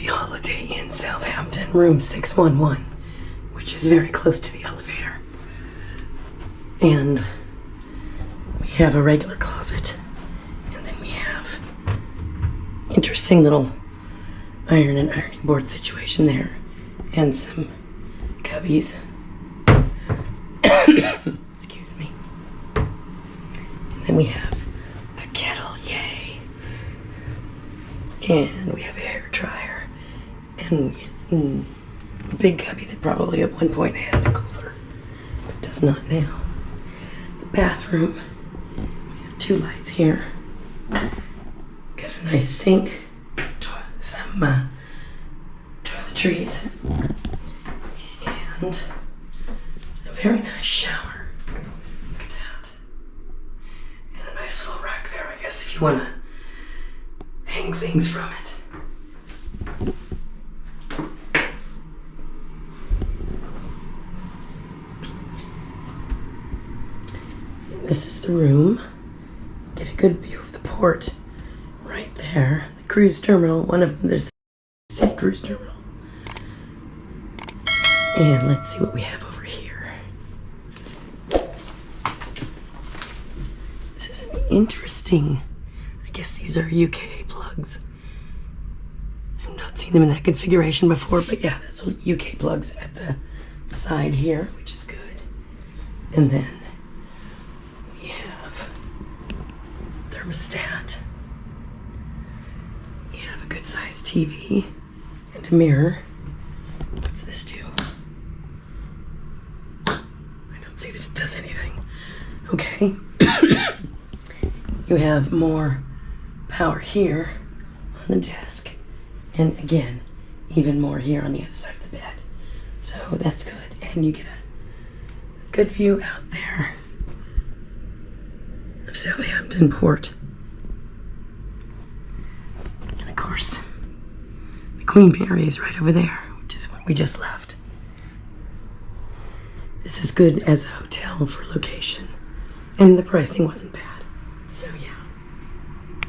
the Holiday Inn Southampton, room 611, which is very close to the elevator. And we have a regular closet, and then we have interesting little iron and ironing board situation there, and some cubbies. Excuse me. And then we have a kettle, yay. And we have a hair dryer, and a big cubby that probably at one point had a cooler, but does not now. The bathroom, we have two lights here. Got a nice sink, some toiletries, and a very nice shower. Look at that. And a nice little rack there, I guess, if you want to hang things from it. And this is the room. Get a good view of the port right there. The cruise terminal, one of them, there's a cruise terminal. And let's see what we have over here. This is an interesting, I guess these are UK plugs. I've not seen them in that configuration before, but yeah, that's UK plugs at the side here, which is good. And then we have thermostat. We have a good sized TV and a mirror. What's this do? I don't see that it does anything. Okay. You have more power here on the desk, and again, even more here on the other side of the bed. So that's good, and you get a good view out there of Southampton Port. And of course, the Queen Mary is right over there, which is what we just left. This is good as a hotel for location, and the pricing wasn't bad.